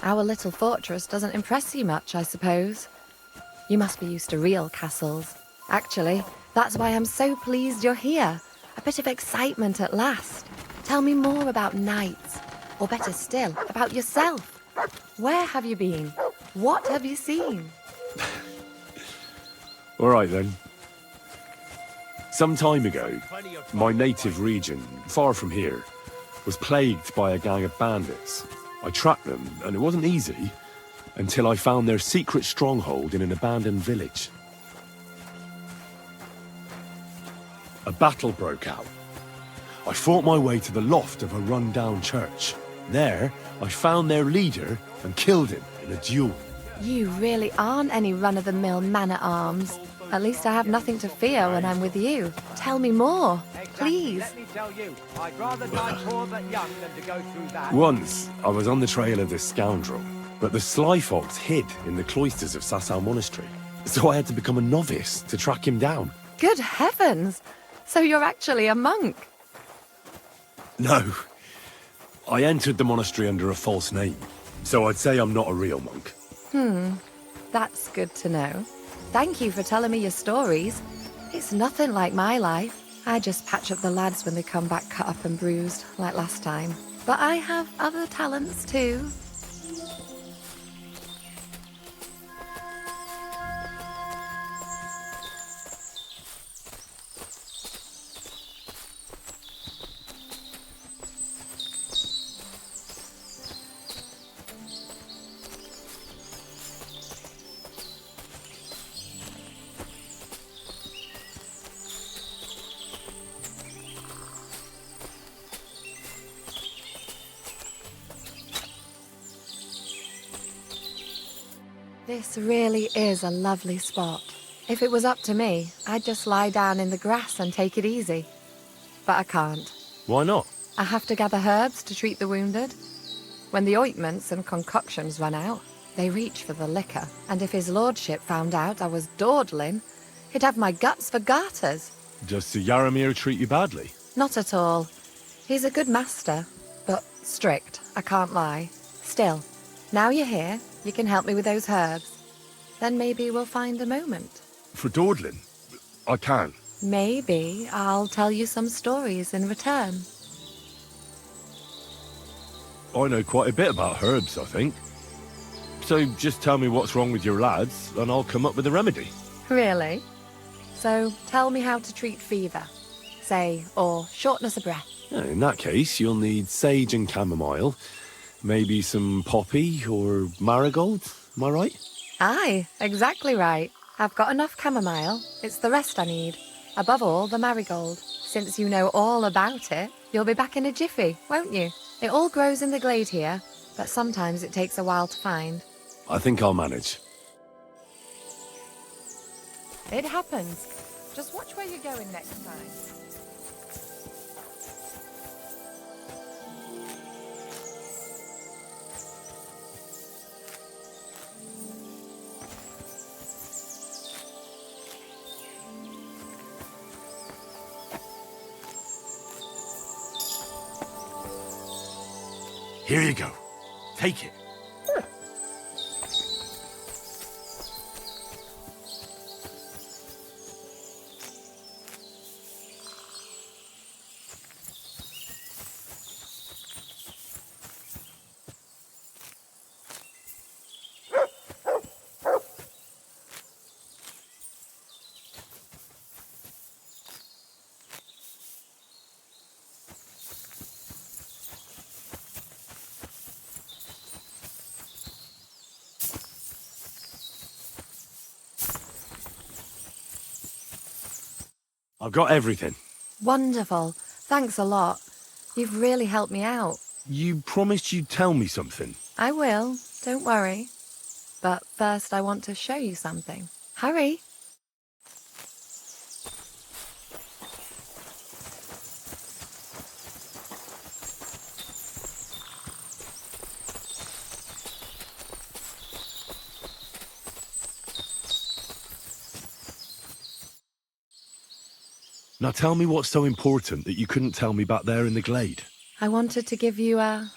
Our little fortress doesn't impress you much, I suppose. You must be used to real castles. Actually, that's why I'm so pleased you're here. A bit of excitement at last. Tell me more about knights, or better still, about yourself. Where have you been? What have you seen? All right then. Some time ago, my native region, far from here, was plagued by a gang of bandits. I tracked them, and it wasn't easy, until I found their secret stronghold in an abandoned village. A battle broke out. I fought my way to the loft of a run-down church. There, I found their leader and killed him in a duel. You really aren't any run-of-the-mill man-at-arms. At least I have nothing to fear when I'm with you. Tell me more, please. Let me tell you, I'd rather die poor but young than to go through that. Once, I was on the trail of this scoundrel, but the sly fox hid in the cloisters of Sasau Monastery. So I had to become a novice to track him down. Good heavens! So you're actually a monk? No. I entered the monastery under a false name, so I'd say I'm not a real monk. That's good to know. Thank you for telling me your stories. It's nothing like my life. I just patch up the lads when they come back cut up and bruised, like last time. But I have other talents too. This really is a lovely spot. If it was up to me, I'd just lie down in the grass and take it easy. But I can't. Why not? I have to gather herbs to treat the wounded. When the ointments and concoctions run out, they reach for the liquor. And if his lordship found out I was dawdling, he'd have my guts for garters. Does Sir Yaramir treat you badly? Not at all. He's a good master, but strict, I can't lie. Still, now you're here, you can help me with those herbs. Then maybe we'll find a moment. For dawdling? I can. Maybe I'll tell you some stories in return. I know quite a bit about herbs, I think. So just tell me what's wrong with your lads, and I'll come up with a remedy. Really? So tell me how to treat fever, say, or shortness of breath. In that case, you'll need sage and chamomile, maybe some poppy or marigold, am I right? Aye, exactly right. I've got enough chamomile. It's the rest I need. Above all, the marigold. Since you know all about it, you'll be back in a jiffy, won't you? It all grows in the glade here, but sometimes it takes a while to find. I think I'll manage. It happens. Just watch where you're going next time. Here you go. Take it. I've got everything. Wonderful. Thanks a lot. You've really helped me out. You promised you'd tell me something. I will. Don't worry. But first I want to show you something. Hurry. Now tell me what's so important that you couldn't tell me back there in the glade. I wanted to give you a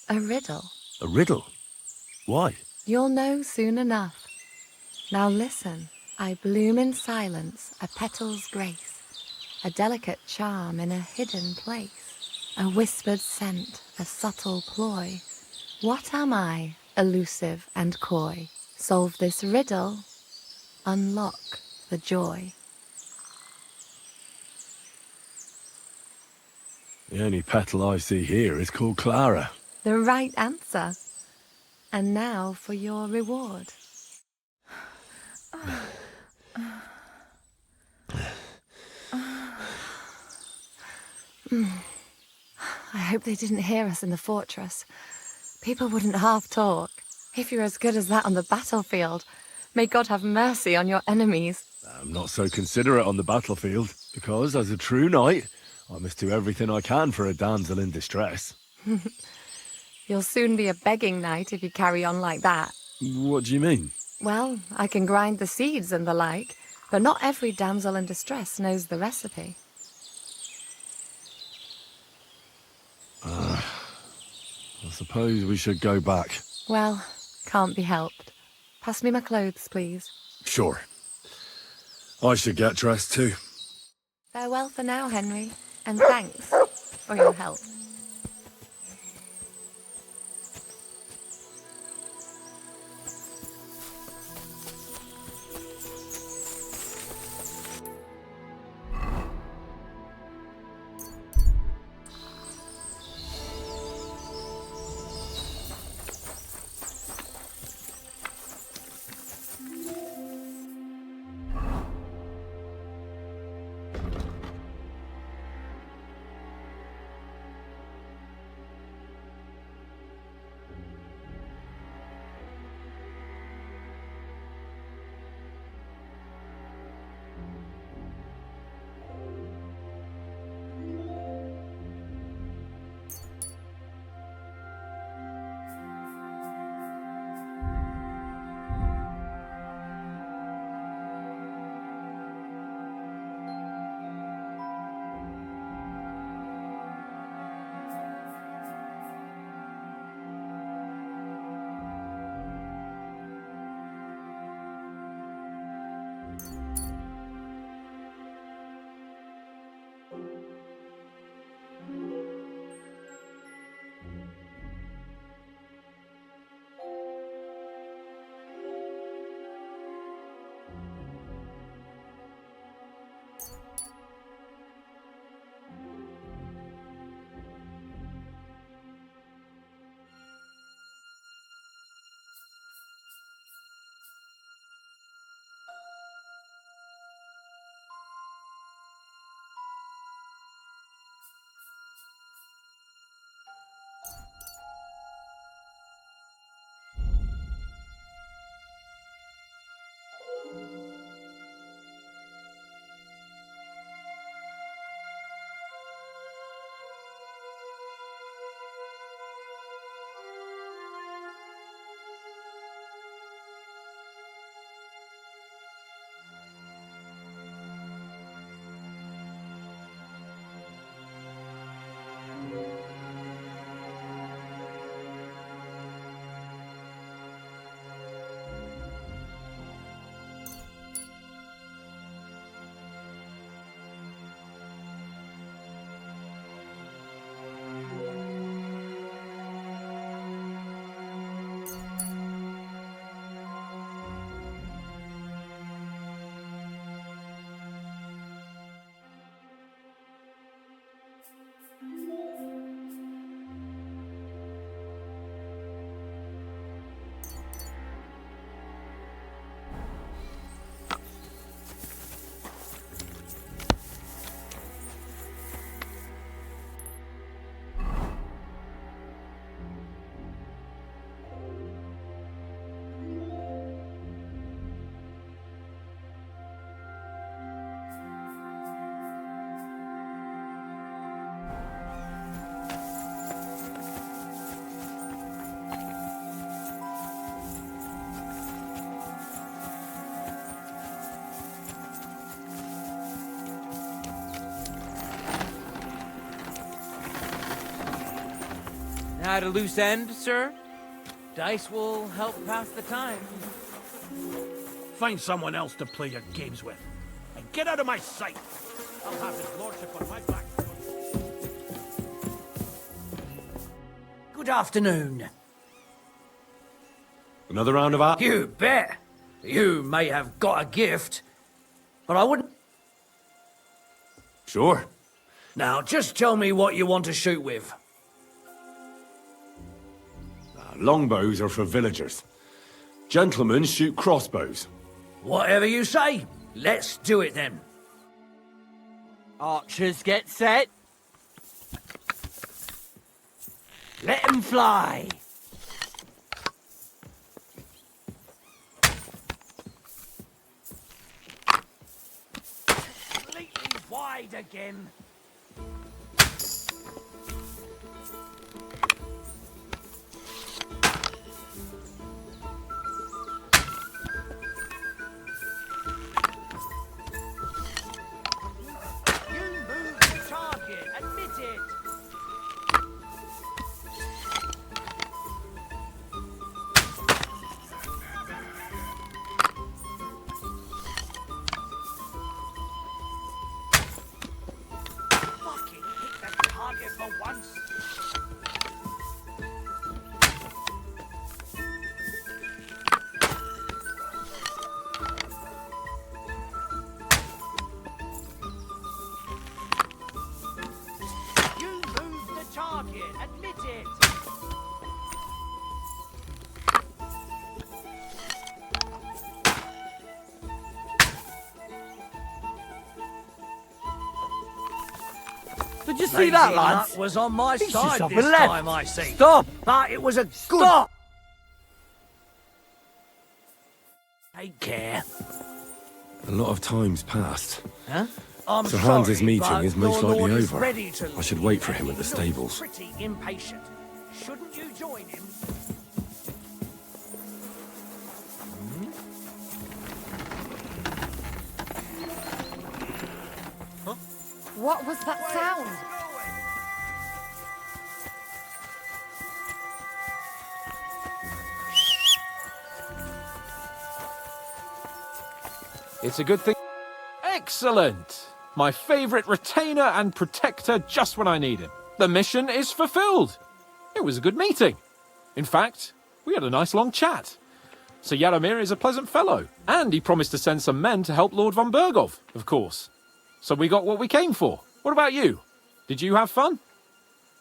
riddle. A riddle? Why? You'll know soon enough. Now listen, I bloom in silence, a petal's grace, a delicate charm in a hidden place, a whispered scent, a subtle ploy. What am I, elusive and coy? Solve this riddle, unlock the joy. The only petal I see here is called Clara. The right answer. And now for your reward. I hope they didn't hear us in the fortress. People wouldn't half talk. If you're as good as that on the battlefield, may God have mercy on your enemies. I'm not so considerate on the battlefield, because as a true knight, I must do everything I can for a damsel in distress. You'll soon be a begging knight if you carry on like that. What do you mean? Well, I can grind the seeds and the like, but not every damsel in distress knows the recipe. I suppose we should go back. Well, can't be helped. Pass me my clothes, please. Sure. I should get dressed too. Farewell for now, Henry, and thanks for your help. At a loose end, sir? Dice will help pass the time. Find someone else to play your games with. And get out of my sight! I'll have his lordship on my back. Good afternoon. Another round of that? You bet. You may have got a gift, but I wouldn't... Sure. Now, just tell me what you want to shoot with. Longbows are for villagers. Gentlemen shoot crossbows. Whatever you say. Let's do it then. Archers get set. Let them fly. Completely wide again. Did you see that, lads? That was on my He's side just up this and left. time, I see. Stop! But it was a good... Stop! Take care. A lot of time's passed. Huh? I'm Sir sorry, Hans's meeting but is most your likely lord is over. ready to I should leave, wait for and him at he the looks stables. Pretty impatient. Shouldn't you join him? What was that sound? It's a good thing. Excellent! My favorite retainer and protector just when I need him. The mission is fulfilled. It was a good meeting. In fact, we had a nice long chat. Sir Yaromir is a pleasant fellow, and he promised to send some men to help Lord von Bergov, of course. So we got what we came for. What about you? Did you have fun?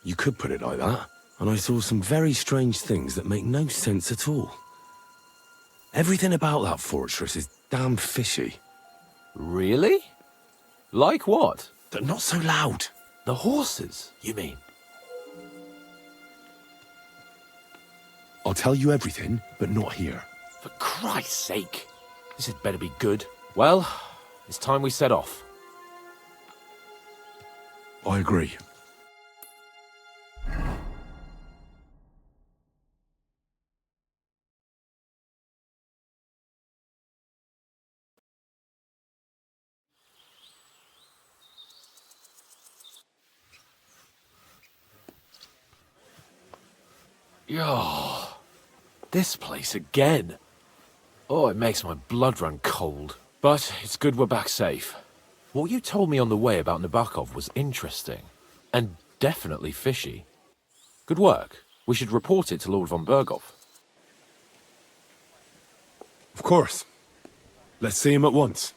You could put it like that. And I saw some very strange things that make no sense at all. Everything about that fortress is damn fishy. Really? Like what? They're not so loud. The horses, you mean? I'll tell you everything, but not here. For Christ's sake. This had better be good. Well, it's time we set off. I agree. Oh, this place again. Oh, it makes my blood run cold. But it's good we're back safe. What you told me on the way about Nabokov was interesting. And definitely fishy. Good work. We should report it to Lord von Bergov. Of course. Let's see him at once.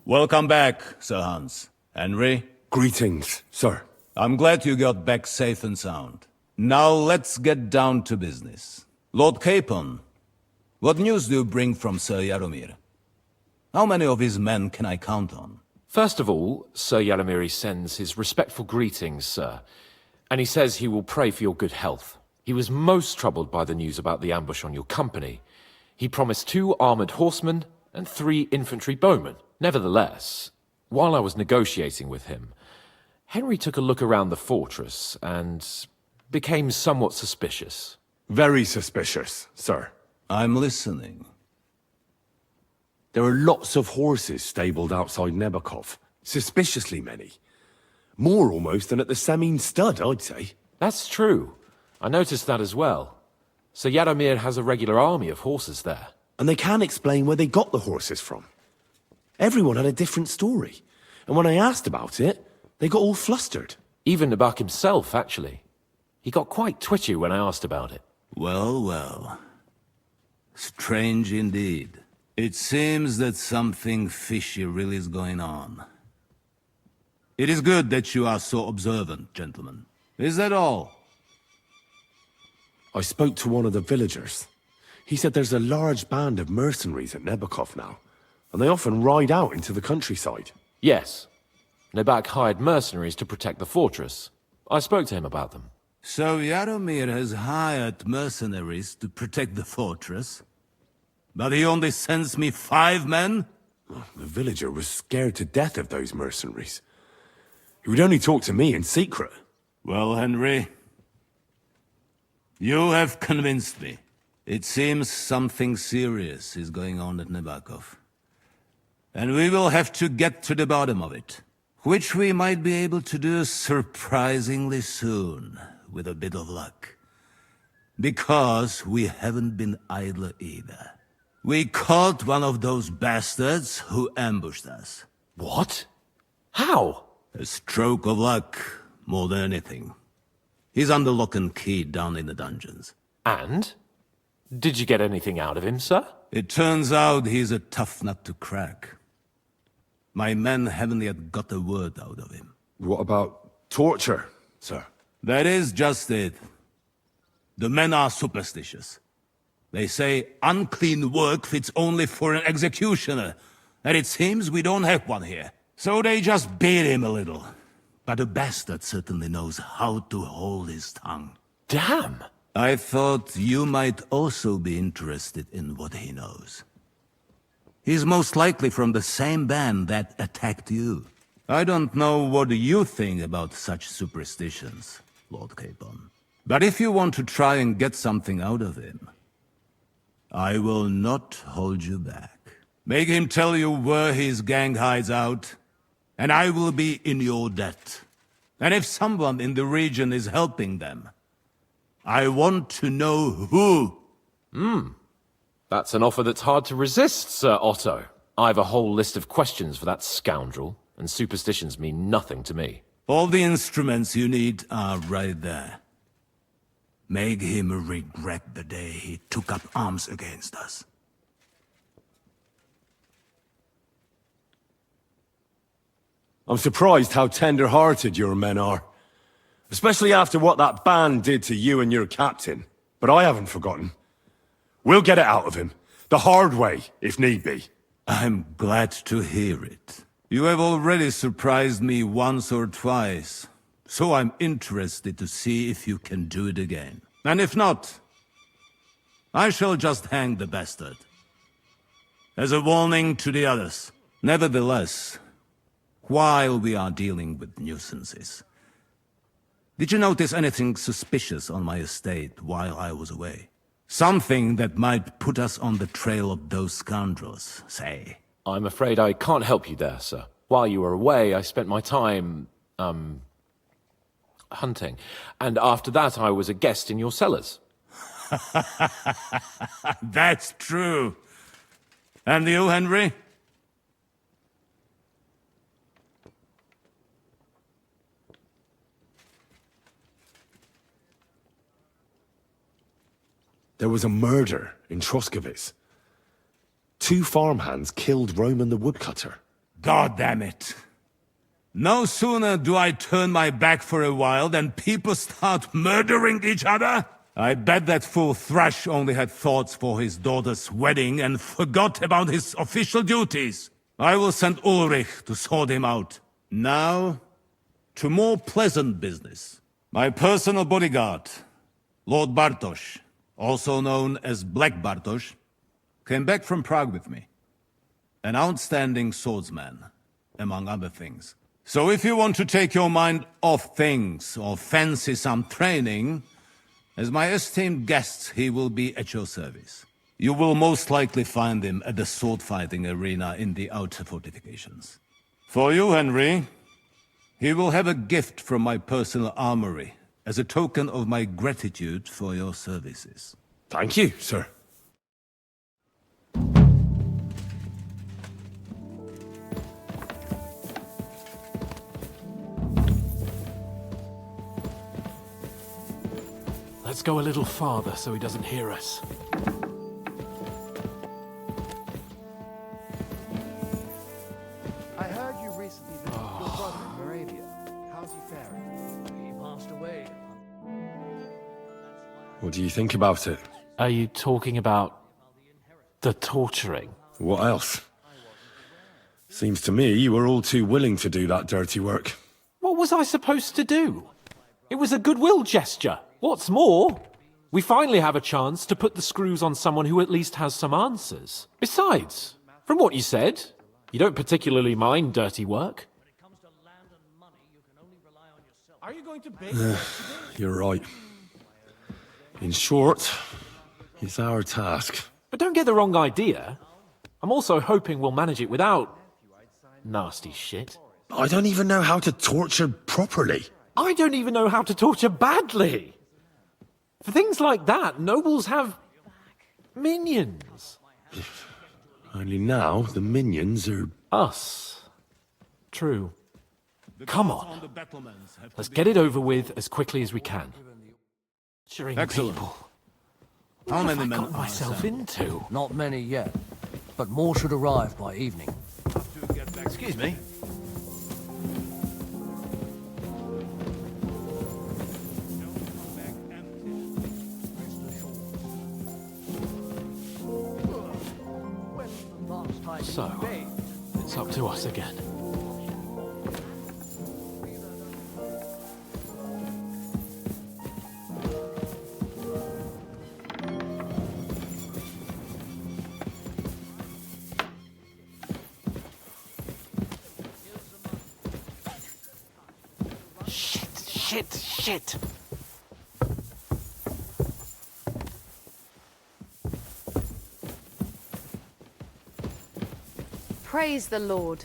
Welcome back, Sir Hans. Henry, Greetings, sir. I'm glad you got back safe and sound. Now let's get down to business. Lord Capon, what news do you bring from Sir Yaromir? How many of his men can I count on? First of all, Sir Yaromir sends his respectful greetings, sir. And he says he will pray for your good health. He was most troubled by the news about the ambush on your company. He promised 2 armored horsemen and 3 infantry bowmen. Nevertheless, while I was negotiating with him, Henry took a look around the fortress and became somewhat suspicious. Very suspicious, sir. I'm listening. There are lots of horses stabled outside Nebokov. Suspiciously many. More almost than at the Semine stud, I'd say. That's true. I noticed that as well. So Yaromir has a regular army of horses there. And they can't explain where they got the horses from. Everyone had a different story. And when I asked about it, they got all flustered. Even Nabak himself, actually. He got quite twitchy when I asked about it. Well, well. Strange indeed. It seems that something fishy really is going on. It is good that you are so observant, gentlemen. Is that all? I spoke to one of the villagers. He said there's a large band of mercenaries at Nebakov now, and they often ride out into the countryside. Yes. Nabak hired mercenaries to protect the fortress. I spoke to him about them. So Yaromir has hired mercenaries to protect the fortress? But he only sends me 5 men? The villager was scared to death of those mercenaries. He would only talk to me in secret. Well, Henry, you have convinced me. It seems something serious is going on at Nebakov. And we will have to get to the bottom of it. Which we might be able to do surprisingly soon, with a bit of luck. Because we haven't been idle either. We caught one of those bastards who ambushed us. What? How? A stroke of luck, more than anything. He's under lock and key down in the dungeons. And? Did you get anything out of him, sir? It turns out he's a tough nut to crack. My men haven't yet got a word out of him. What about torture, sir? That is just it. The men are superstitious. They say unclean work fits only for an executioner, and it seems we don't have one here. So they just beat him a little. But the bastard certainly knows how to hold his tongue. Damn! I thought you might also be interested in what he knows. He's most likely from the same band that attacked you. I don't know what you think about such superstitions, Lord Capon. But if you want to try and get something out of him, I will not hold you back. Make him tell you where his gang hides out, and I will be in your debt. And if someone in the region is helping them, I want to know who. That's an offer that's hard to resist, Sir Otto. I've a whole list of questions for that scoundrel, and superstitions mean nothing to me. All the instruments you need are right there. Make him regret the day he took up arms against us. I'm surprised how tender-hearted your men are. Especially after what that band did to you and your captain. But I haven't forgotten. We'll get it out of him. The hard way, if need be. I'm glad to hear it. You have already surprised me once or twice, so I'm interested to see if you can do it again. And if not, I shall just hang the bastard. As a warning to the others. Nevertheless, while we are dealing with nuisances, did you notice anything suspicious on my estate while I was away? Something that might put us on the trail of those scoundrels, say. I'm afraid I can't help you there, sir. While you were away, I spent my time, hunting. And after that, I was a guest in your cellars. That's true. And you, Henry? There was a murder in Troskovitz. 2 farmhands killed Roman the woodcutter. God damn it. No sooner do I turn my back for a while than people start murdering each other. I bet that fool Thrush only had thoughts for his daughter's wedding and forgot about his official duties. I will send Ulrich to sort him out. Now, to more pleasant business. My personal bodyguard, Lord Bartosz, also known as Black Bartosz, came back from Prague with me. An outstanding swordsman, among other things. So if you want to take your mind off things or fancy some training, as my esteemed guest, he will be at your service. You will most likely find him at the sword-fighting arena in the outer fortifications. For you, Henry, he will have a gift from my personal armory as a token of my gratitude for your services. Thank you, sir. Let's go a little farther so he doesn't hear us. I heard you recently visited your brother in Moravia. How's he faring? He passed away. What do you think about it? Are you talking about the torturing? What else? Seems to me you were all too willing to do that dirty work. What was I supposed to do? It was a goodwill gesture. What's more, we finally have a chance to put the screws on someone who at least has some answers. Besides, from what you said, you don't particularly mind dirty work. Are you going to bake? You're right. In short, it's our task. But don't get the wrong idea. I'm also hoping we'll manage it without nasty shit. I don't even know how to torture properly. I don't even know how to torture badly. For things like that, nobles have minions. Only now the minions are... Us. True. Come on. Let's get it over with as quickly as we can. Torturing Excellent. people. How What have many I men got myself into? Not many yet, but more should arrive by evening. Excuse me. So, it's up to us again. Shit! Praise the Lord.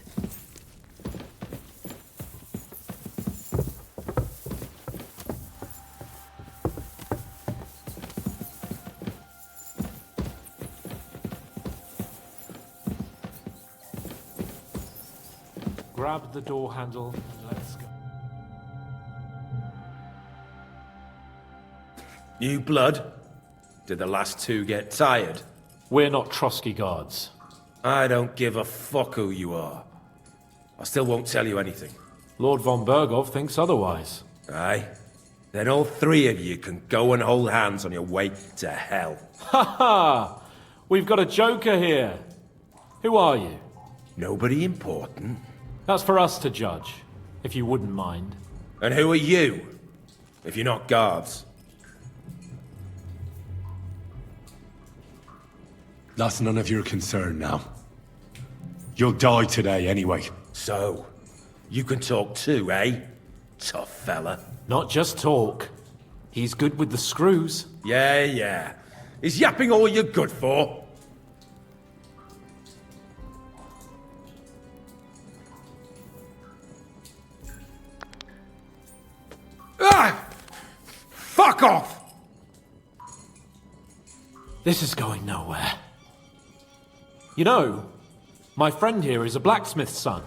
Grab the door handle and let's go. New blood? Did the last two get tired? We're not Trotsky guards. I don't give a fuck who you are. I still won't tell you anything. Lord von Bergov thinks otherwise. Aye? Then all three of you can go and hold hands on your way to hell. Ha ha! We've got a joker here. Who are you? Nobody important. That's for us to judge, if you wouldn't mind. And who are you? If you're not guards. That's none of your concern now. You'll die today anyway. So, you can talk too, eh? Tough fella. Not just talk. He's good with the screws. Yeah. Is yapping all you're good for? Ah! Fuck off! This is going nowhere. You know, my friend here is a blacksmith's son.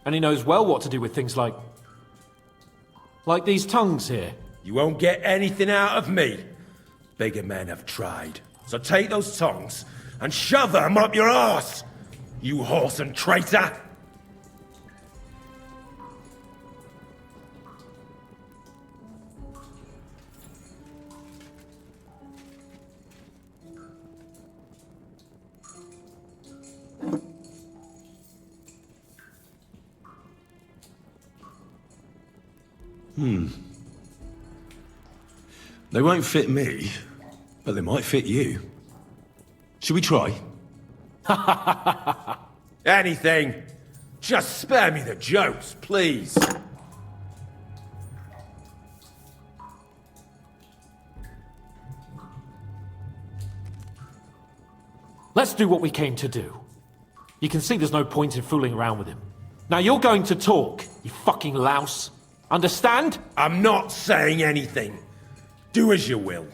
And he knows well what to do with things like these tongues here. You won't get anything out of me. Bigger men have tried. So take those tongs and shove them up your arse, you horse and traitor! They won't fit me, but they might fit you. Should we try? Anything. Just spare me the jokes, please. Let's do what we came to do. You can see there's no point in fooling around with him. Now you're going to talk, you fucking louse. Understand? I'm not saying anything. Do as you will.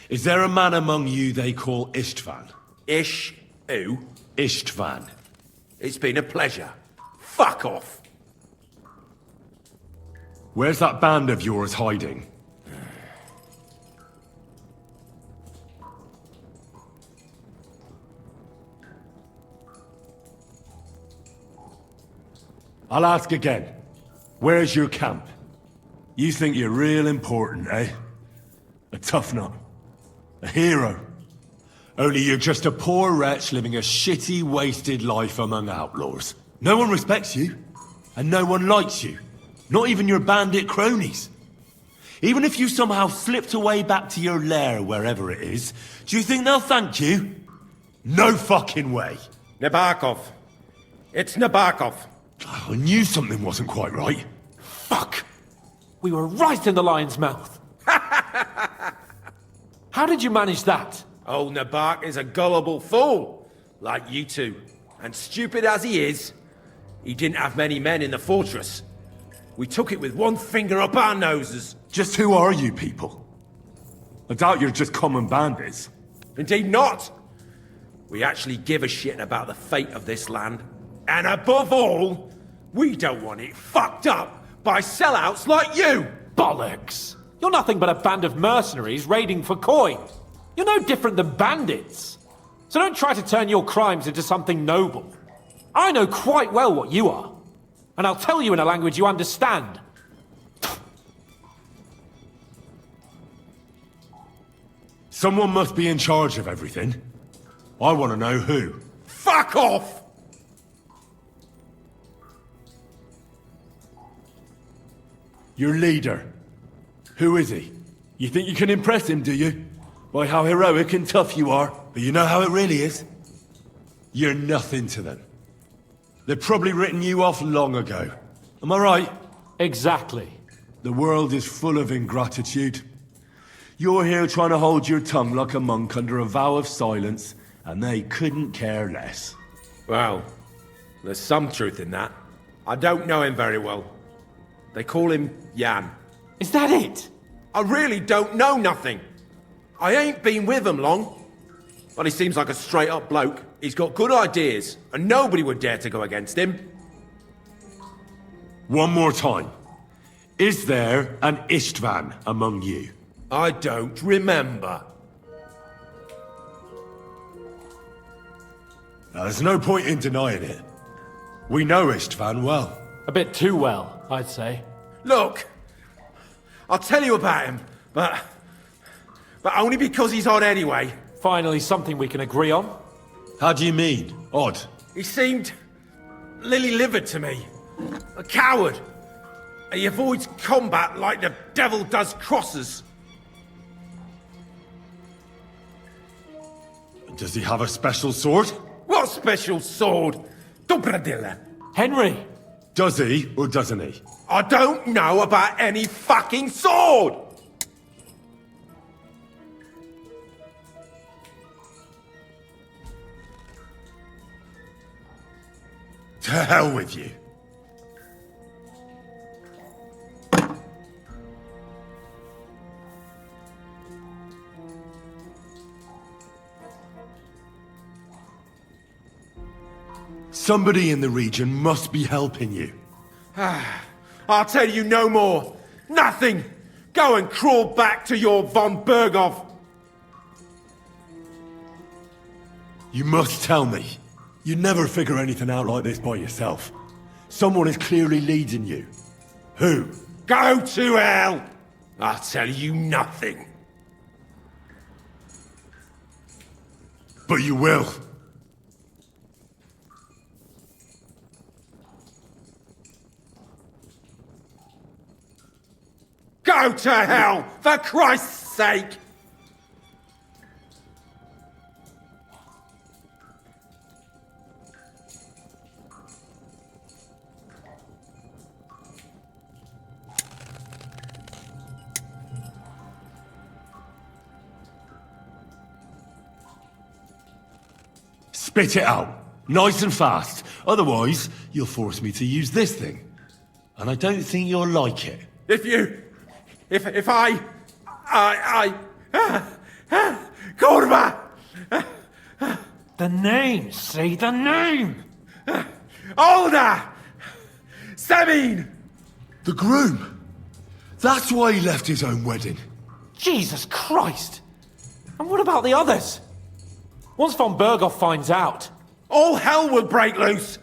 Is there a man among you they call Istvan? Ish, who? Istvan. It's been a pleasure. Fuck off. Where's that band of yours hiding? I'll ask again. Where's your camp? You think you're real important, eh? A tough nut. A hero. Only you're just a poor wretch living a shitty, wasted life among outlaws. No one respects you, and no one likes you. Not even your bandit cronies. Even if you somehow slipped away back to your lair, wherever it is, do you think they'll thank you? No fucking way. Nabokov. It's Nabokov. I knew something wasn't quite right. Fuck! We were right in the lion's mouth. How did you manage that? Old Nabok is a gullible fool, like you two. And stupid as he is, he didn't have many men in the fortress. We took it with one finger up our noses. Just who are you people? I doubt you're just common bandits. Indeed not. We actually give a shit about the fate of this land. And above all, we don't want it fucked up by sellouts like you! Bollocks! You're nothing but a band of mercenaries raiding for coin. You're no different than bandits. So don't try to turn your crimes into something noble. I know quite well what you are. And I'll tell you in a language you understand. Someone must be in charge of everything. I want to know who. Fuck off! Your leader. Who is he? You think you can impress him, do you? By how heroic and tough you are. But you know how it really is? You're nothing to them. They've probably written you off long ago. Am I right? Exactly. The world is full of ingratitude. You're here trying to hold your tongue like a monk under a vow of silence, and they couldn't care less. Well, there's some truth in that. I don't know him very well. They call him Jan. Is that it? I really don't know nothing. I ain't been with him long. But he seems like a straight-up bloke. He's got good ideas, and nobody would dare to go against him. One more time. Is there an Istvan among you? I don't remember. Now, there's no point in denying it. We know Istvan well. A bit too well, I'd say. Look, I'll tell you about him, but only because he's odd anyway. Finally, something we can agree on. How do you mean? Odd? He seemed lily-livered to me. A coward. He avoids combat like the devil does crosses. Does he have a special sword? What special sword? Dobradilla. Henry! Does he, or doesn't he? I don't know about any fucking sword! To hell with you. Somebody in the region must be helping you. I'll tell you no more. Nothing. Go and crawl back to your von Berghoff. You must tell me. You never figure anything out like this by yourself. Someone is clearly leading you. Who? Go to hell! I'll tell you nothing. But you will. Go to hell, for Christ's sake! Spit it out. Nice and fast. Otherwise, you'll force me to use this thing. And I don't think you'll like it. If I... Kurwa! The name, say the name! Older! Semin! The groom. That's why he left his own wedding. Jesus Christ! And what about the others? Once von Berghoff finds out... All hell will break loose!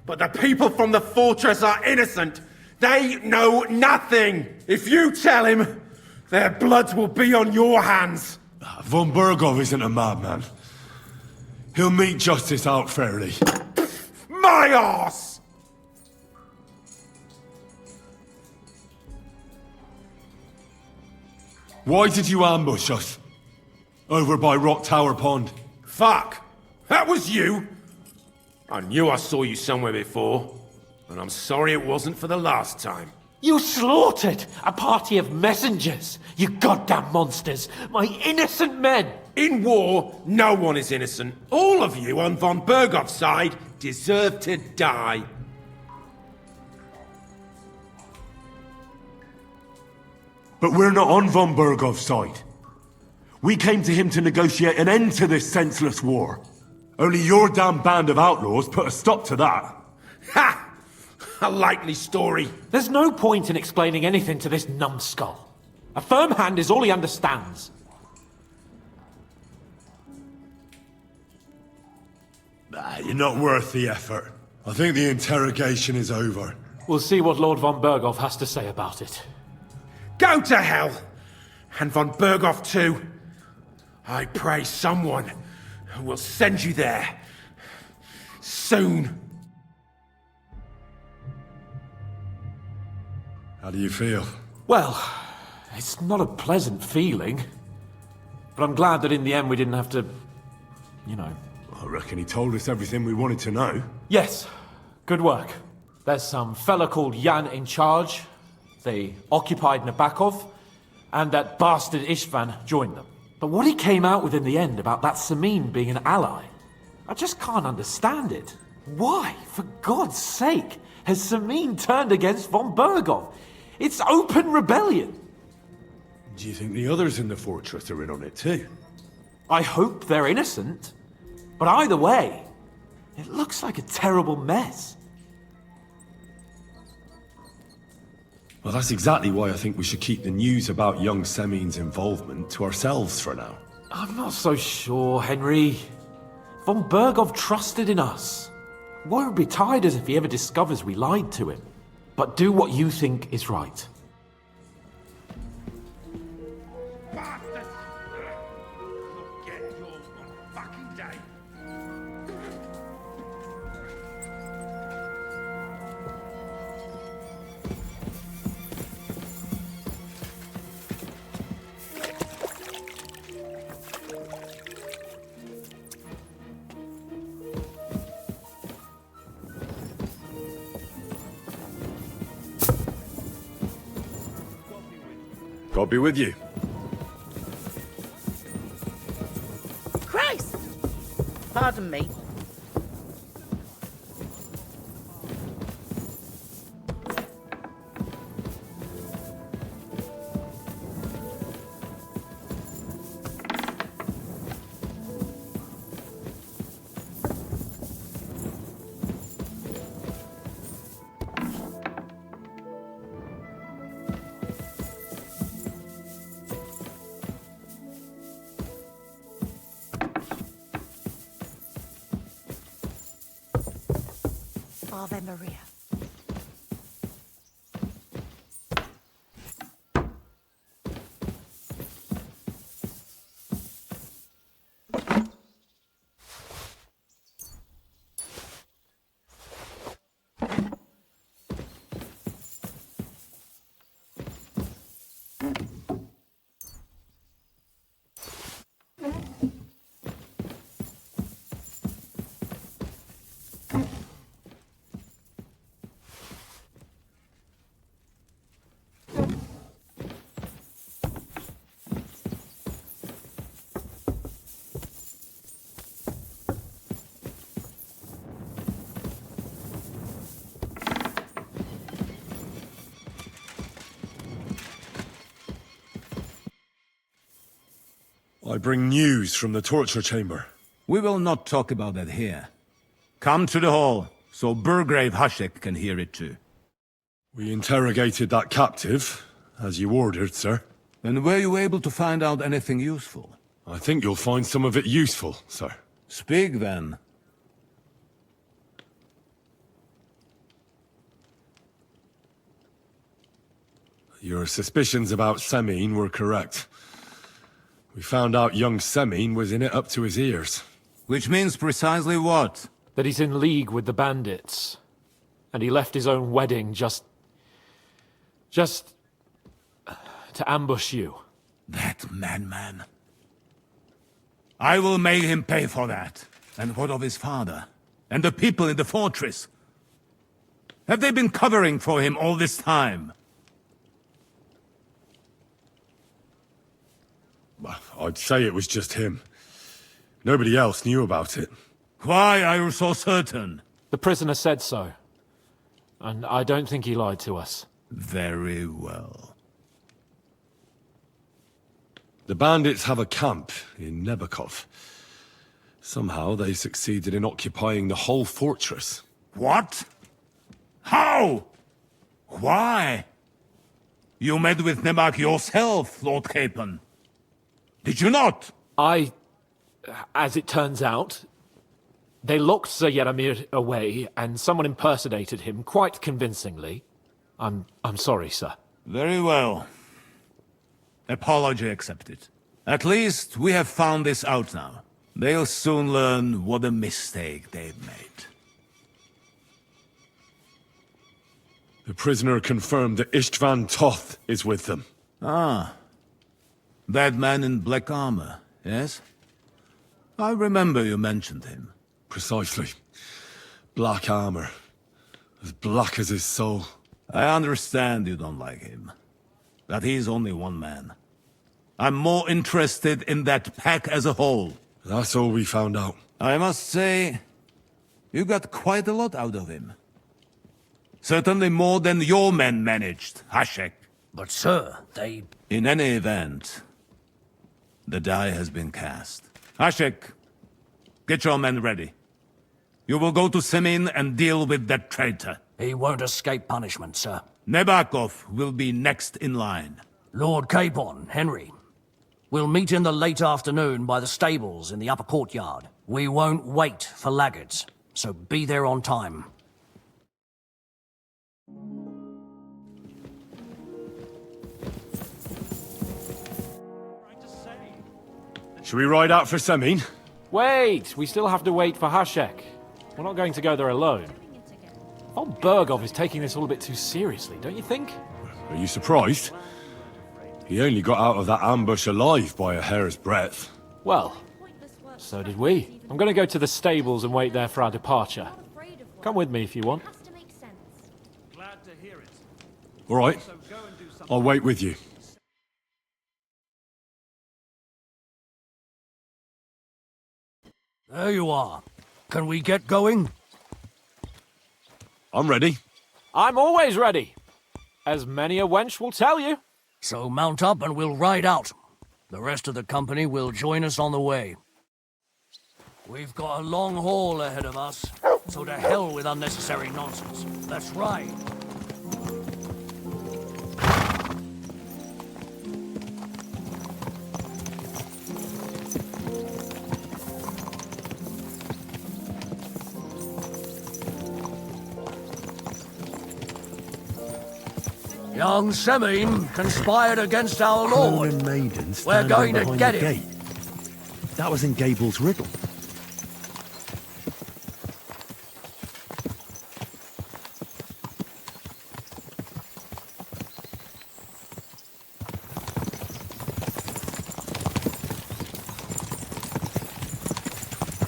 But the people from the fortress are innocent! They know nothing! If you tell him, their blood will be on your hands! Von Berghoff isn't a madman. He'll mete justice out fairly. My arse! Why did you ambush us? Over by Rock Tower Pond. Fuck! That was you! I knew I saw you somewhere before, and I'm sorry it wasn't for the last time. You slaughtered a party of messengers, you goddamn monsters! My innocent men! In war, no one is innocent. All of you on von Berghoff's side deserve to die. But we're not on von Berghoff's side. We came to him to negotiate an end to this senseless war. Only your damn band of outlaws put a stop to that. Ha! A likely story. There's no point in explaining anything to this numbskull. A firm hand is all he understands. You're not worth the effort. I think the interrogation is over. We'll see what Lord von Berghoff has to say about it. Go to hell! And von Berghoff too. I pray someone will send you there. Soon. How do you feel? Well, it's not a pleasant feeling. But I'm glad that in the end we didn't have to... you know... I reckon he told us everything we wanted to know. Yes, good work. There's some fella called Jan in charge. They occupied Nabokov, and that bastard Istvan joined them. But what he came out with in the end about that Semin being an ally, I just can't understand it. Why, for God's sake, has Semin turned against von Berghoff? It's open rebellion. Do you think the others in the fortress are in on it too? I hope they're innocent. But either way, it looks like a terrible mess. Well, that's exactly why I think we should keep the news about young Semin's involvement to ourselves for now. I'm not so sure, Henry. Von Berghoff trusted in us. Why would be tired as if he ever discovers we lied to him? But do what you think is right. Bastards! You'll get yours one fucking day. God be with you. Christ! Pardon me. Ave Maria. I bring news from the torture chamber. We will not talk about that here. Come to the hall, so Burgrave Hashek can hear it too. We interrogated that captive, as you ordered, sir. And were you able to find out anything useful? I think you'll find some of it useful, sir. Speak then. Your suspicions about Semin were correct. We found out young Semin was in it up to his ears. Which means precisely what? That he's in league with the bandits. And he left his own wedding just to ambush you. That madman. I will make him pay for that. And what of his father? And the people in the fortress? Have they been covering for him all this time? I'd say it was just him. Nobody else knew about it. Why are you so certain? The prisoner said so. And I don't think he lied to us. Very well. The bandits have a camp in Nebakov. Somehow they succeeded in occupying the whole fortress. What? How? Why? You met with Nebak yourself, Lord Capon. Did you not? As it turns out, they locked Sir Yaramir away, and someone impersonated him quite convincingly. I'm sorry, sir. Very well. Apology accepted. At least we have found this out now. They'll soon learn what a mistake they've made. The prisoner confirmed that Istvan Toth is with them. Ah. That man in black armor, yes? I remember you mentioned him. Precisely. Black armor. As black as his soul. I understand you don't like him. But he's only one man. I'm more interested in that pack as a whole. That's all we found out. I must say, you got quite a lot out of him. Certainly more than your men managed, Hashek. But sir, they... In any event, the die has been cast. Hashek, get your men ready. You will go to Semin and deal with that traitor. He won't escape punishment, sir. Nebakov will be next in line. Lord Capon, Henry. We'll meet in the late afternoon by the stables in the upper courtyard. We won't wait for laggards, so be there on time. Should we ride out for Semin? Wait! We still have to wait for Hashek. We're not going to go there alone. Old Burgov is taking this all a bit too seriously, don't you think? Are you surprised? He only got out of that ambush alive by a hair's breadth. Well, so did we. I'm going to go to the stables and wait there for our departure. Come with me if you want. Glad to hear it. All right. So go and do something. I'll wait with you. There you are. Can we get going? I'm ready. I'm always ready. As many a wench will tell you. So mount up and we'll ride out. The rest of the company will join us on the way. We've got a long haul ahead of us, so to hell with unnecessary nonsense. Let's ride. Young Semin conspired against our lord. Cronan maidens We're going to behind get the him. gate. That was in Gable's riddle.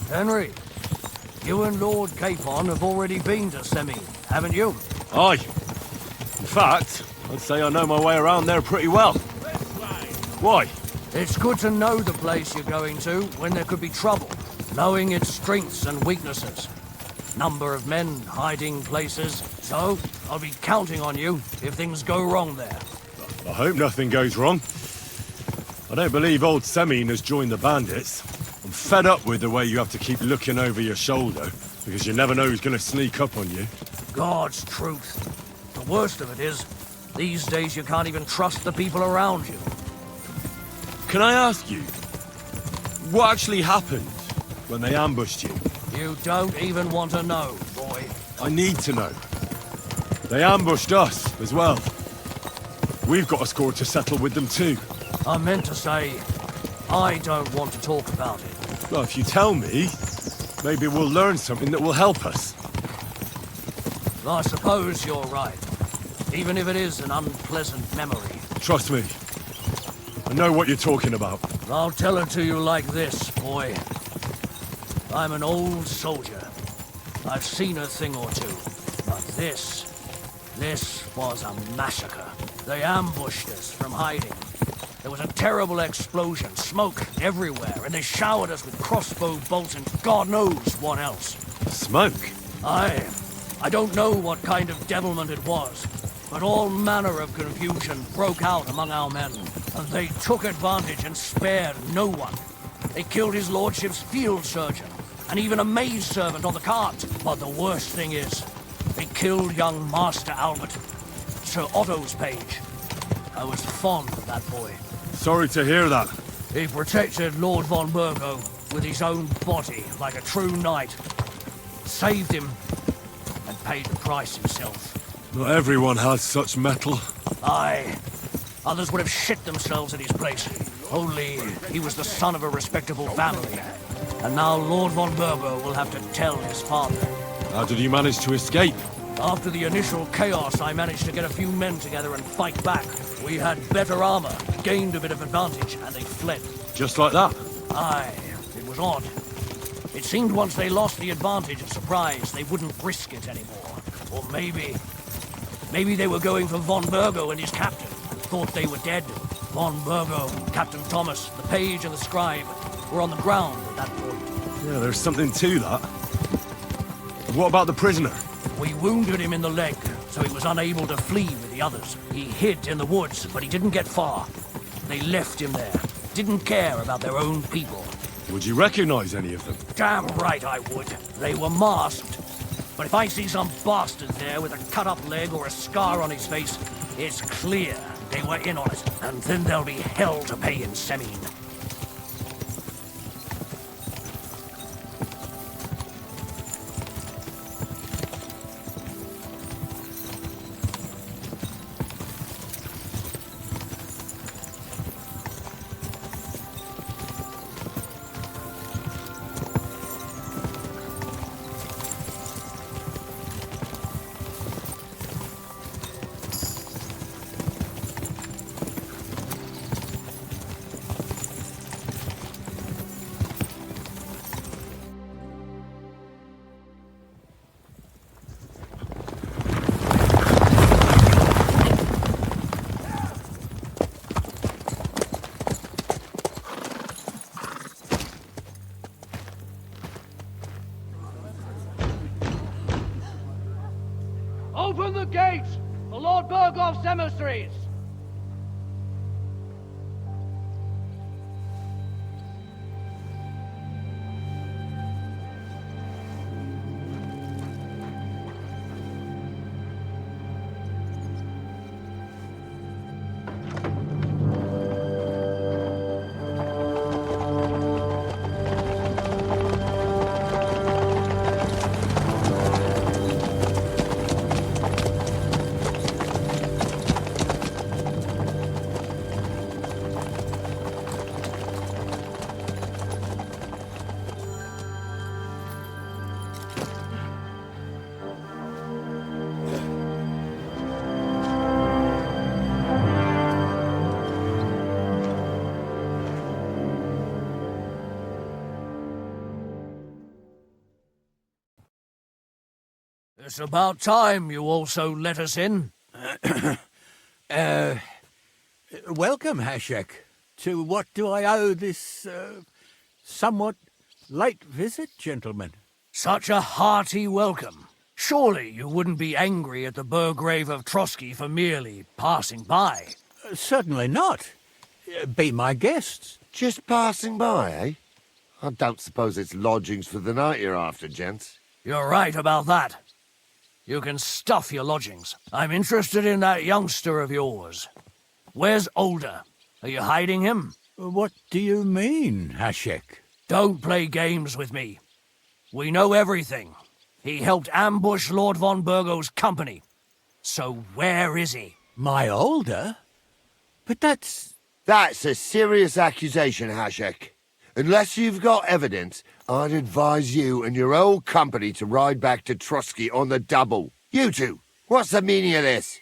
Henry, you and Lord Capon have already been to Semin, haven't you? Aye. In fact, I'd say I know my way around there pretty well. Why? It's good to know the place you're going to when there could be trouble, knowing its strengths and weaknesses. Number of men, hiding places, so I'll be counting on you if things go wrong there. I hope nothing goes wrong. I don't believe old Semine has joined the bandits. I'm fed up with the way you have to keep looking over your shoulder, because you never know who's gonna sneak up on you. God's truth. The worst of it is, these days you can't even trust the people around you. Can I ask you, what actually happened when they ambushed you? You don't even want to know, boy. I need to know. They ambushed us as well. We've got a score to settle with them too. I meant to say, I don't want to talk about it. Well, if you tell me, maybe we'll learn something that will help us. I suppose you're right. Even if it is an unpleasant memory. Trust me. I know what you're talking about. I'll tell it to you like this, boy. I'm an old soldier. I've seen a thing or two. But this was a massacre. They ambushed us from hiding. There was a terrible explosion, smoke everywhere, and they showered us with crossbow bolts and God knows what else. Smoke? I don't know what kind of devilment it was, but all manner of confusion broke out among our men, and they took advantage and spared no one. They killed his lordship's field surgeon, and even a maid servant on the cart. But the worst thing is, they killed young Master Albert, Sir Otto's page. I was fond of that boy. Sorry to hear that. He protected Lord von Burgo with his own body like a true knight. Saved him and paid the price himself. Not everyone has such mettle. Aye. Others would have shit themselves in his place. Only he was the son of a respectable family. And now Lord von Burgo will have to tell his father. How did you manage to escape? After the initial chaos, I managed to get a few men together and fight back. We had better armor, gained a bit of advantage, and they fled. Just like that? Aye, it was odd. It seemed once they lost the advantage of surprise, they wouldn't risk it anymore. Or maybe they were going for von Burgo and his captain, and thought they were dead. Von Burgo, Captain Thomas, the page and the scribe were on the ground at that point. Yeah, there's something to that. What about the prisoner? We wounded him in the leg, so he was unable to flee with the others. He hid in the woods, but he didn't get far. They left him there. Didn't care about their own people. Would you recognize any of them? Damn right I would. They were masked. But if I see some bastard there with a cut-up leg or a scar on his face, it's clear they were in on it. And then there'll be hell to pay in Semine. Open the gates for Lord Burgov's emissaries! It's about time you also let us in. Welcome, Hashek. To what do I owe this, somewhat late visit, gentlemen? Such a hearty welcome. Surely you wouldn't be angry at the Burgrave of Trotsky for merely passing by. Certainly not. Be my guests. Just passing by, eh? I don't suppose it's lodgings for the night you're after, gents. You're right about that. You can stuff your lodgings. I'm interested in that youngster of yours. Where's Older? Are you hiding him? What do you mean, Hashek? Don't play games with me. We know everything. He helped ambush Lord von Burgo's company. So where is he? My Older? But that's... That's a serious accusation, Hashek. Unless you've got evidence, I'd advise you and your whole company to ride back to Trusky on the double. You two, what's the meaning of this?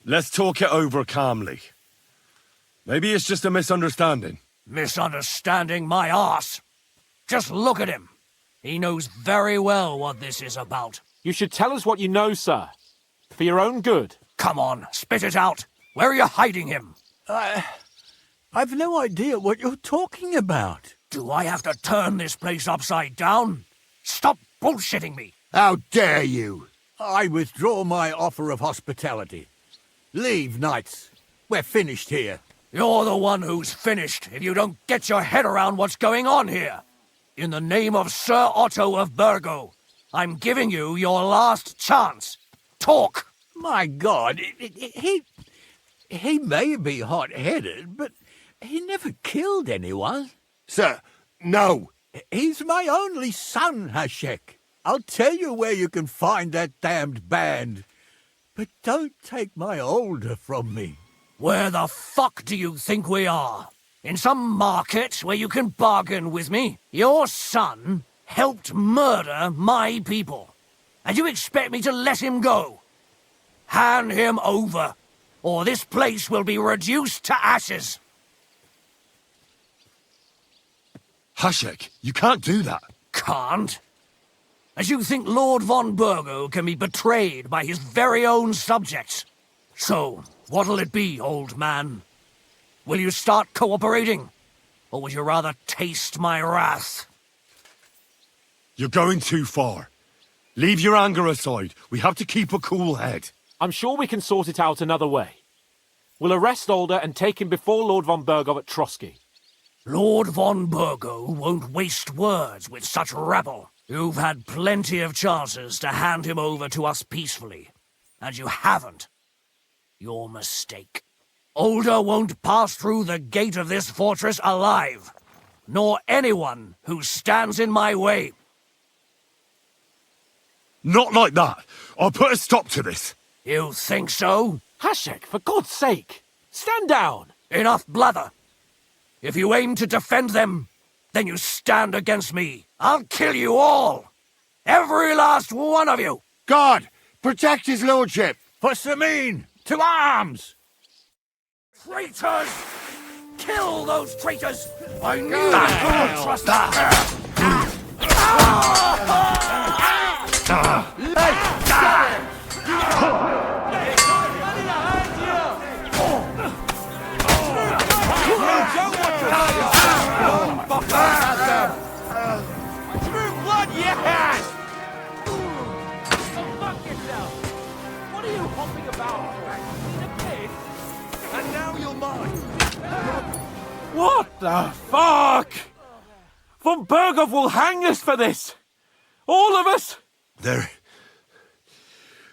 Let's talk it over calmly. Maybe it's just a misunderstanding. Misunderstanding my arse. Just look at him. He knows very well what this is about. You should tell us what you know, sir. For your own good. Come on, spit it out. Where are you hiding him? I've no idea what you're talking about. Do I have to turn this place upside down? Stop bullshitting me. How dare you? I withdraw my offer of hospitality. Leave, knights. We're finished here. You're the one who's finished if you don't get your head around what's going on here. In the name of Sir Otto of Burgo, I'm giving you your last chance. Talk! My God, he may be hot-headed, but he never killed anyone. Sir, no. He's my only son, Hashek. I'll tell you where you can find that damned band. But don't take my Older from me. Where the fuck do you think we are? In some market where you can bargain with me? Your son helped murder my people. And you expect me to let him go? Hand him over, or this place will be reduced to ashes. Hashek, you can't do that. Can't? As you think Lord von Burgo can be betrayed by his very own subjects. So, what'll it be, old man? Will you start cooperating? Or would you rather taste my wrath? You're going too far. Leave your anger aside. We have to keep a cool head. I'm sure we can sort it out another way. We'll arrest Older and take him before Lord von Burgo at Trusky. Lord von Burgo won't waste words with such rabble. You've had plenty of chances to hand him over to us peacefully, and you haven't. Your mistake. Older won't pass through the gate of this fortress alive, nor anyone who stands in my way. Not like that. I'll put a stop to this. You think so? Hashek, for God's sake, stand down. Enough blather. If you aim to defend them, then you stand against me. I'll kill you all. Every last one of you. God, protect his lordship. For Samin, to arms! Traitors! Kill those traitors! I knew I couldn't trust them! True blood, yes! Go fuck yourself! What are you hopping about? Seen a pig? And now you're mine. What the fuck? Von Burgo will hang us for this. All of us. There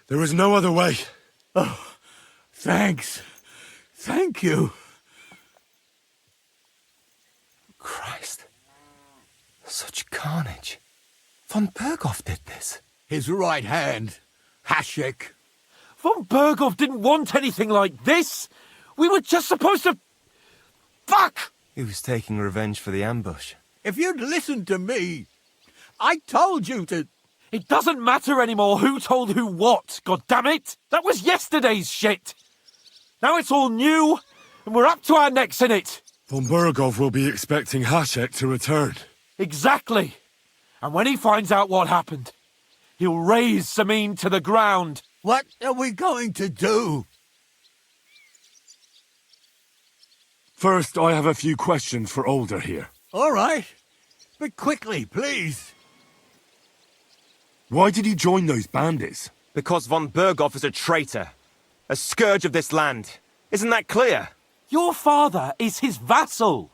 is no other way. Oh, thanks. Thank you. Christ. Such carnage. Von Burgo did this. His right hand, Hashek. Von Burgo didn't want anything like this. We were just supposed to... Fuck! He was taking revenge for the ambush. If you'd listened to me, I told you to... It doesn't matter anymore who told who what, goddammit! That was yesterday's shit! Now it's all new, and we're up to our necks in it! Von Burgo will be expecting Hashek to return. Exactly! And when he finds out what happened, he'll raze Samin to the ground. What are we going to do? First, I have a few questions for Older here. All right. But quickly, please. Why did he join those bandits? Because von Burgo is a traitor. A scourge of this land. Isn't that clear? Your father is his vassal.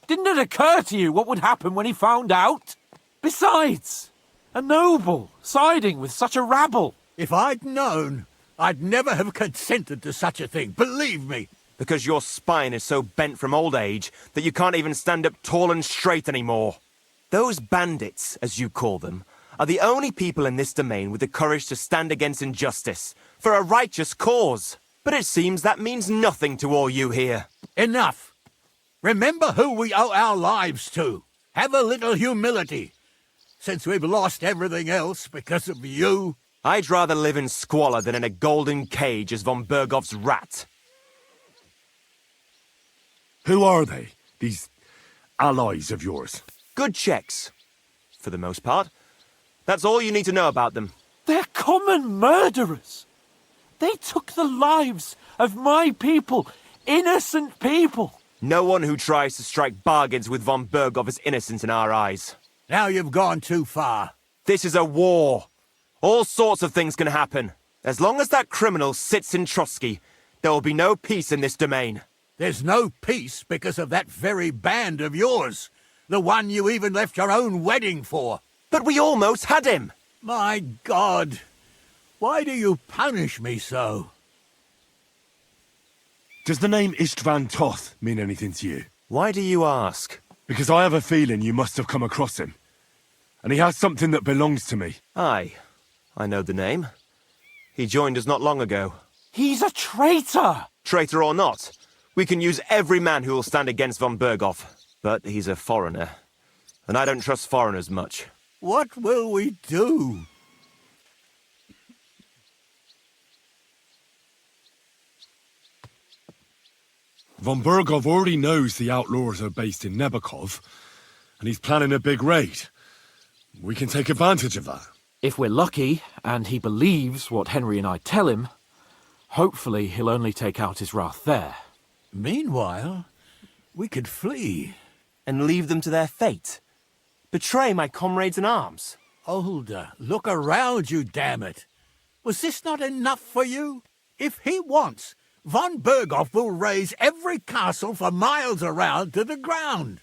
Didn't it occur to you what would happen when he found out? Besides, a noble siding with such a rabble. If I'd known, I'd never have consented to such a thing, believe me. Because your spine is so bent from old age that you can't even stand up tall and straight anymore. Those bandits, as you call them, are the only people in this domain with the courage to stand against injustice, for a righteous cause. But it seems that means nothing to all you here. Enough. Remember who we owe our lives to. Have a little humility. Since we've lost everything else because of you. I'd rather live in squalor than in a golden cage as von Bergov's rat. Who are they, these allies of yours? Good checks, for the most part. That's all you need to know about them. They're common murderers. They took the lives of my people, innocent people. No one who tries to strike bargains with von Bergov is innocent in our eyes. Now you've gone too far. This is a war. All sorts of things can happen. As long as that criminal sits in Trotsky, there will be no peace in this domain. There's no peace because of that very band of yours. The one you even left your own wedding for. But we almost had him. My God. Why do you punish me so? Does the name Istvan Toth mean anything to you? Why do you ask? Because I have a feeling you must have come across him. And he has something that belongs to me. Aye, I know the name. He joined us not long ago. He's a traitor! Traitor or not, we can use every man who will stand against von Bergov. But he's a foreigner, and I don't trust foreigners much. What will we do? Von Bergov already knows the outlaws are based in Nebakov, and he's planning a big raid. We can take advantage of that. If we're lucky, and he believes what Henry and I tell him, hopefully he'll only take out his wrath there. Meanwhile, we could flee. And leave them to their fate? Betray my comrades in arms? Older, look around you, damn it. Was this not enough for you? If he wants, von Bergov will raise every castle for miles around to the ground.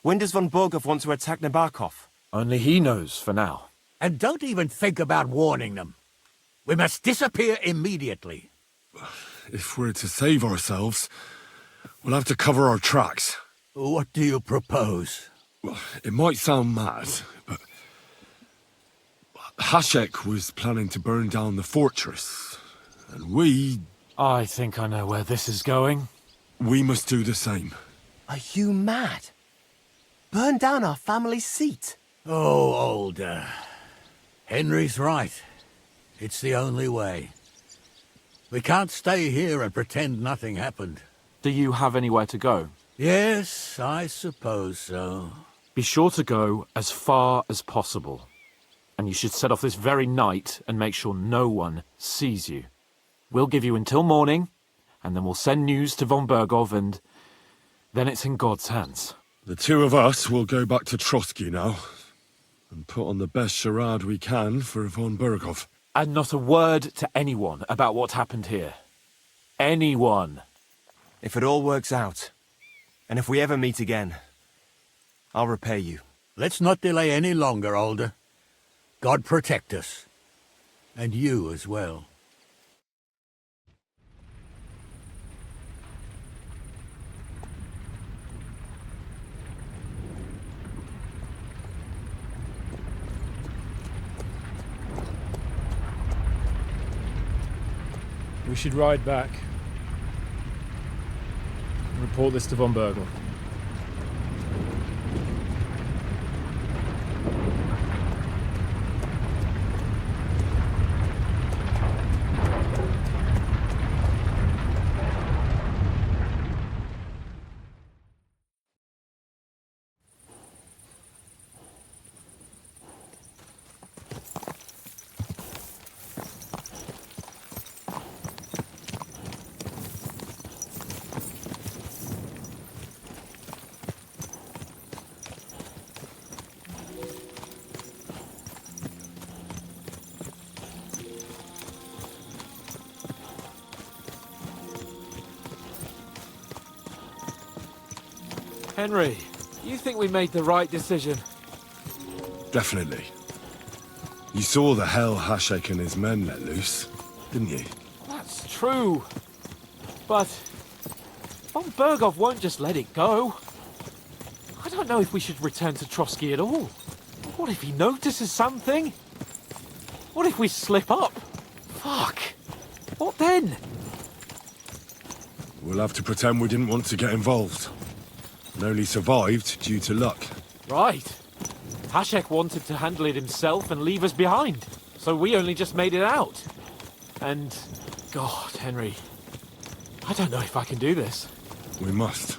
When does von Bergov want to attack Nabokov? Only he knows for now. And don't even think about warning them. We must disappear immediately. If we're to save ourselves, we'll have to cover our tracks. What do you propose? Well, it might sound mad, but Hashek was planning to burn down the fortress, and we... I think I know where this is going. We must do the same. Are you mad? Burn down our family seat? Oh, Older. Henry's right. It's the only way. We can't stay here and pretend nothing happened. Do you have anywhere to go? Yes, I suppose so. Be sure to go as far as possible. And you should set off this very night and make sure no one sees you. We'll give you until morning, and then we'll send news to von Bergov, and then it's in God's hands. The two of us will go back to Trotsky now, and put on the best charade we can for von Bergov. And not a word to anyone about what happened here. Anyone. If it all works out, and if we ever meet again, I'll repay you. Let's not delay any longer, Older. God protect us. And you as well. We should ride back and report this to von Bergov. Henry, you think we made the right decision? Definitely. You saw the hell Hashek and his men let loose, didn't you? That's true. But von Bergov won't just let it go. I don't know if we should return to Trotsky at all. What if he notices something? What if we slip up? Fuck. What then? We'll have to pretend we didn't want to get involved. And only survived due to luck. Right. Hashek wanted to handle it himself and leave us behind. So we only just made it out. And... God, Henry. I don't know if I can do this. We must.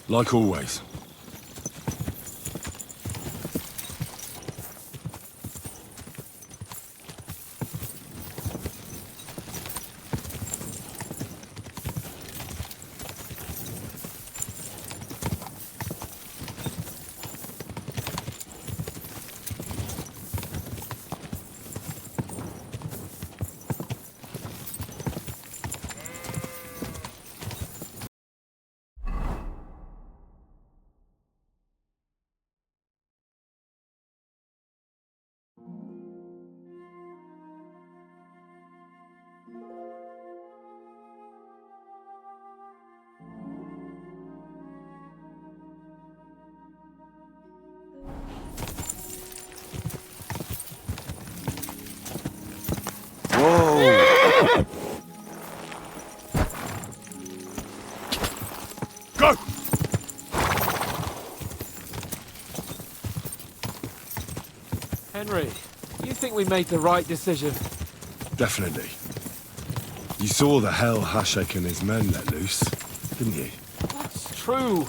Like always. Go! Henry, you think we made the right decision? Definitely. You saw the hell Hashek and his men let loose, didn't you? That's true.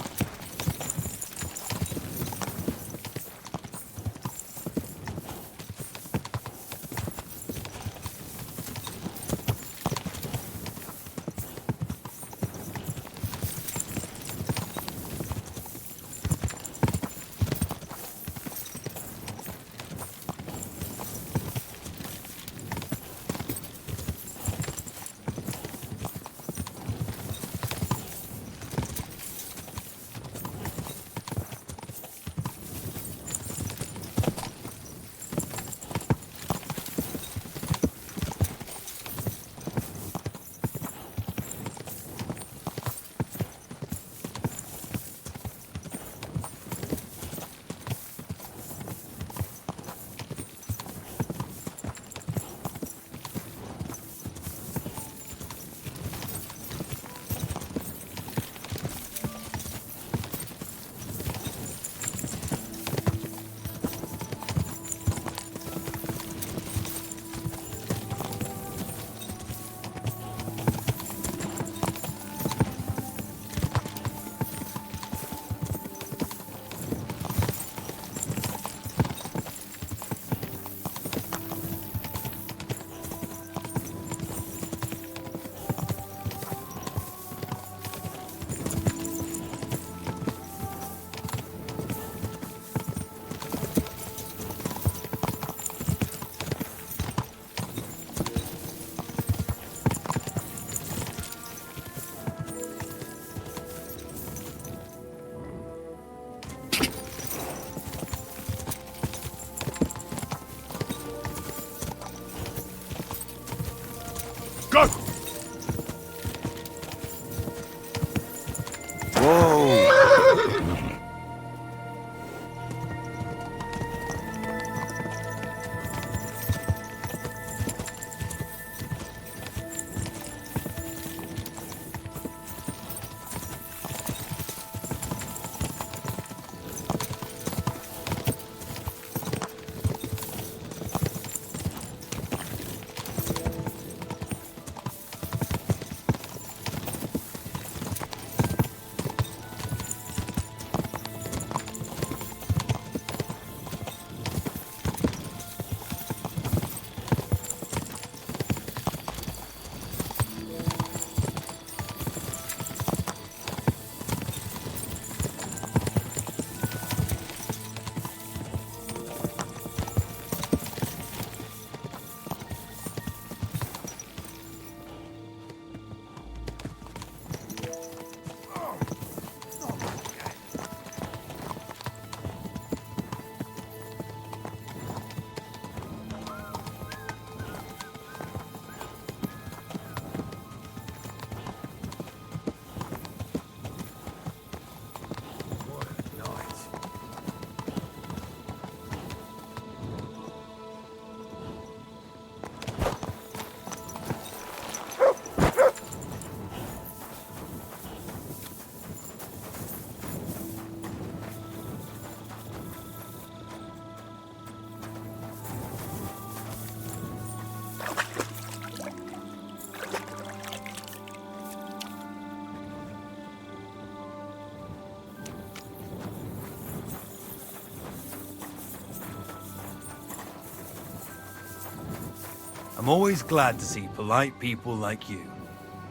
I'm always glad to see polite people like you.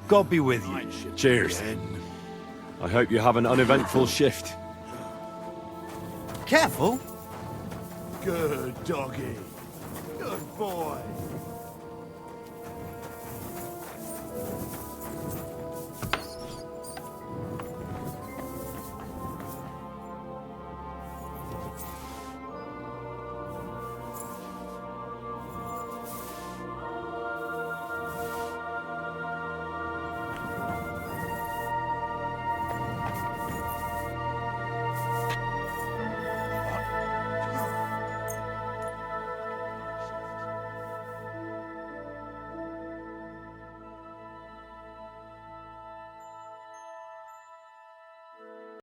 God be with you. Cheers. I hope you have an uneventful shift. Careful. Good doggy. Good boy.